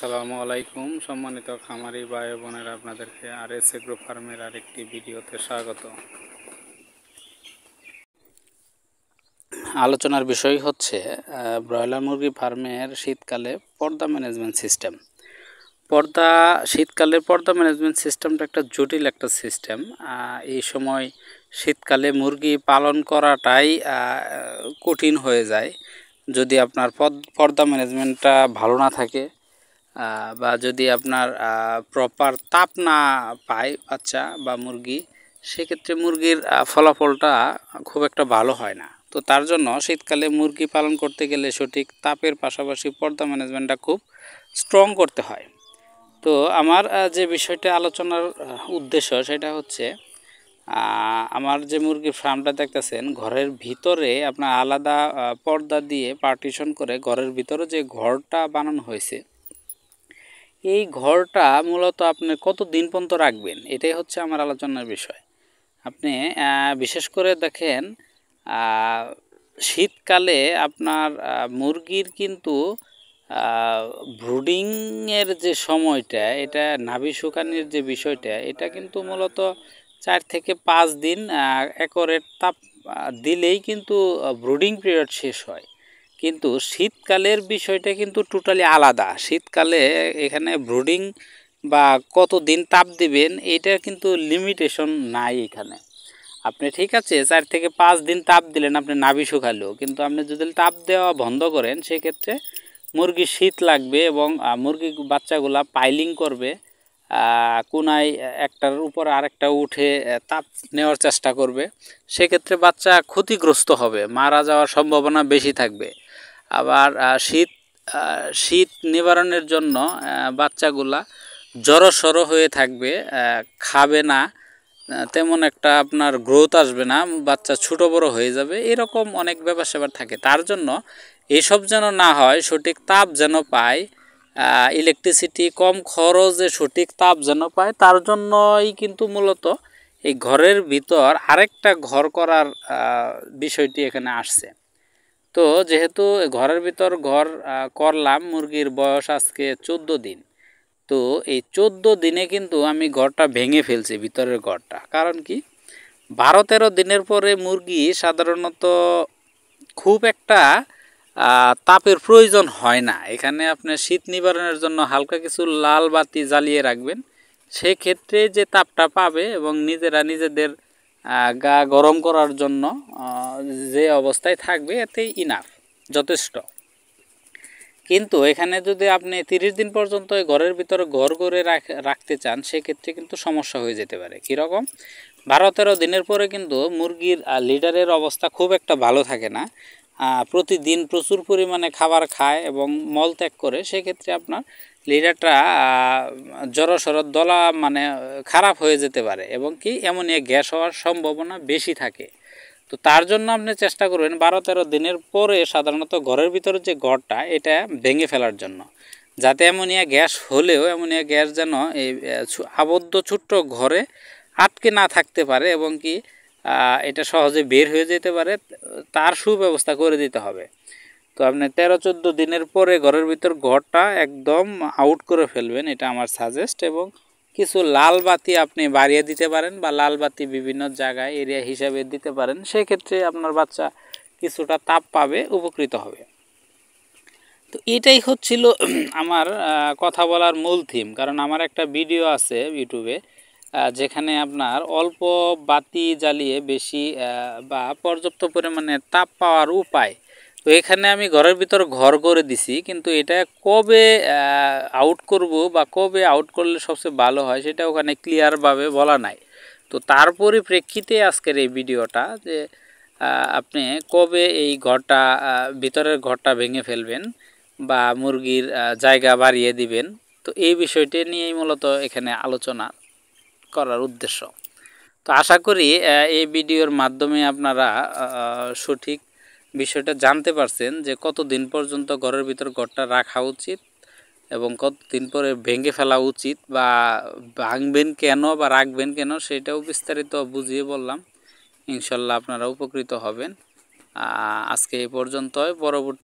আসসালামু আলাইকুম সম্মানিত খামারি ভাই বোনেরা, আপনাদেরকে আরএস এগ্রো ফার্মের আরেকটি ভিডিওতে স্বাগত। আলোচনার বিষয় হচ্ছে ব্রয়লার মুরগি ফার্মের শীতকালে পর্দা ম্যানেজমেন্ট সিস্টেম। শীতকালের পর্দা ম্যানেজমেন্ট সিস্টেমটা একটা জটিল একটা সিস্টেম। এই সময় শীতকালে মুরগি পালন করাটাই কঠিন হয়ে যায় যদি আপনার পর্দা ম্যানেজমেন্টটা ভালো না থাকে, বা যদি আপনার প্রপার তাপ না পায় বাচ্চা বা মুরগি, সেক্ষেত্রে মুরগির ফলাফলটা খুব একটা ভালো হয় না। তো তার জন্য শীতকালে মুরগি পালন করতে গেলে সঠিক তাপের পাশাপাশি পর্দা ম্যানেজমেন্টটা খুব স্ট্রং করতে হয়। তো আমার যে বিষয়টা আলোচনার উদ্দেশ্য সেটা হচ্ছে, আমার যে মুরগির ফার্মটা দেখতেছেন, ঘরের ভিতরে আপনার আলাদা পর্দা দিয়ে পার্টিশন করে ঘরের ভিতরে যে ঘরটা বানানো হয়েছে, এই ঘরটা মূলত আপনি কত দিন পর্যন্ত রাখবেন, এটাই হচ্ছে আমার আলোচনার বিষয়। আপনি বিশেষ করে দেখেন, শীতকালে আপনার মুরগির কিন্তু ব্রুডিংয়ের যে সময়টা, এটা নাভি শুকানোর যে বিষয়টা, এটা কিন্তু মূলত 4 থেকে 5 দিন একরের তাপ দিলেই কিন্তু ব্রুডিং পিরিয়ড শেষ হয়। কিন্তু শীতকালের বিষয়টা কিন্তু টোটালি আলাদা। শীতকালে এখানে ব্রুডিং বা কত দিন তাপ দিবেন এটা কিন্তু লিমিটেশন নাই এখানে। আপনি ঠিক আছে 4 থেকে 5 দিন তাপ দিলেন আপনি নাভি শুকালো, কিন্তু আপনি যদি তাপ দেওয়া বন্ধ করেন সেক্ষেত্রে মুরগি শীত লাগবে এবং মুরগি বাচ্চাগুলা পাইলিং করবে, কোনায় একটার উপর আরেকটা উঠে তাপ নেওয়ার চেষ্টা করবে। সেক্ষেত্রে বাচ্চা ক্ষতিগ্রস্ত হবে, মারা যাওয়ার সম্ভাবনা বেশি থাকবে। আবার শীত নিবারণের জন্য বাচ্চাগুলা জড়সড় হয়ে থাকবে, খাবে না, তেমন একটা আপনার গ্রোথ আসবে না, বাচ্চা ছোটো বড়ো হয়ে যাবে, এরকম অনেক ব্যাপার স্যাপার থাকে। তার জন্য এসব যেন না হয়, সঠিক তাপ যেন পায়, ইলেকট্রিসিটি কম খরচে সঠিক তাপ যেন পায়, তার জন্যই কিন্তু মূলত এই ঘরের ভিতর আরেকটা ঘর করার বিষয়টি এখানে আসছে। তো যেহেতু ঘরের ভিতর ঘর করলাম, মুরগির বয়স আজকে 14 দিন। তো এই 14 দিনে কিন্তু আমি ঘরটা ভেঙে ফেলছি, ভিতরের ঘরটা। কারণ কি, 12-13 দিনের পরে মুরগি সাধারণত খুব একটা তাপের প্রয়োজন হয় না। এখানে আপনার শীত নিবারণের জন্য হালকা কিছু লাল বাতি জ্বালিয়ে রাখবেন, সেক্ষেত্রে যে তাপটা পাবে এবং নিজেরা নিজেদের গা গরম করার জন্য যে অবস্থায় থাকবে, এতেই ইনাফ, যথেষ্ট। কিন্তু এখানে যদি আপনি 30 দিন পর্যন্ত ঘরের ভিতরে ঘর করে রাখতে চান, সেক্ষেত্রে কিন্তু সমস্যা হয়ে যেতে পারে। কীরকম, 12-13 দিনের পরে কিন্তু মুরগির লিডারের অবস্থা খুব একটা ভালো থাকে না, প্রতিদিন প্রচুর পরিমাণে খাবার খায় এবং মলত্যাগ করে। সেক্ষেত্রে আপনার লিডারটা জড়সড় দলা মানে খারাপ হয়ে যেতে পারে এবং কি অ্যামোনিয়া গ্যাস হওয়ার সম্ভাবনা বেশি থাকে। তো তার জন্য আপনি চেষ্টা করবেন 12-13 দিনের পরে সাধারণত ঘরের ভিতরে যে ঘরটা, এটা ভেঙে ফেলার জন্য, যাতে অ্যামোনিয়া গ্যাস হলেও অ্যামোনিয়া গ্যাস যেন এই আবদ্ধ ছোট্ট ঘরে আটকে না থাকতে পারে এবং কি এটা সহজে বের হয়ে যেতে পারে, তার সুব্যবস্থা করে দিতে হবে। তো আপনি 13-14 দিনের পরে ঘরের ভিতর ঘরটা একদম আউট করে ফেলবেন, এটা আমার সাজেস্ট। এবং কিছু লাল বাতি আপনি বাড়িয়ে দিতে পারেন বা লাল বাতি বিভিন্ন জায়গায় এরিয়া হিসাবে দিতে পারেন, সেক্ষেত্রে আপনার বাচ্চা কিছুটা তাপ পাবে, উপকৃত হবে। তো এটাই হচ্ছিল আমার কথা বলার মূল থিম। কারণ আমার একটা ভিডিও আছে ইউটিউবে, যেখানে আপনার অল্প বাতি জ্বালিয়ে বেশি বা পর্যাপ্ত পরিমাণে তাপ পাওয়ার উপায়। তো এখানে আমি ঘরের ভিতর ঘর করে দিছি, কিন্তু এটা কবে আউট করব বা কবে আউট করলে সবচেয়ে ভালো হয় সেটা ওখানে ক্লিয়ারভাবে বলা নাই। তো তার পরিপ্রেক্ষিতে আজকের এই ভিডিওটা, যে আপনি কবে এই ঘরটা ভিতরের ঘরটা ভেঙে ফেলবেন বা মুরগির জায়গা বাড়িয়ে দিবেন, তো এই বিষয়টি নিয়েই মূলত এখানে আলোচনা করার উদ্দেশ্য। তো আশা করি এই ভিডিওর মাধ্যমে আপনারা সঠিক বিষয়টা জানতে পারছেন যে কতদিন পর্যন্ত ঘরের ভিতর ঘরটা রাখা উচিত এবং কতদিন পরে ভেঙে ফেলা উচিত, বা ভাঙবেন কেন বা রাখবেন কেন, সেটাও বিস্তারিত বুঝিয়ে বললাম। ইনশাল্লাহ আপনারা উপকৃত হবেন। আজকে এই পর্যন্তই। পরবর্তী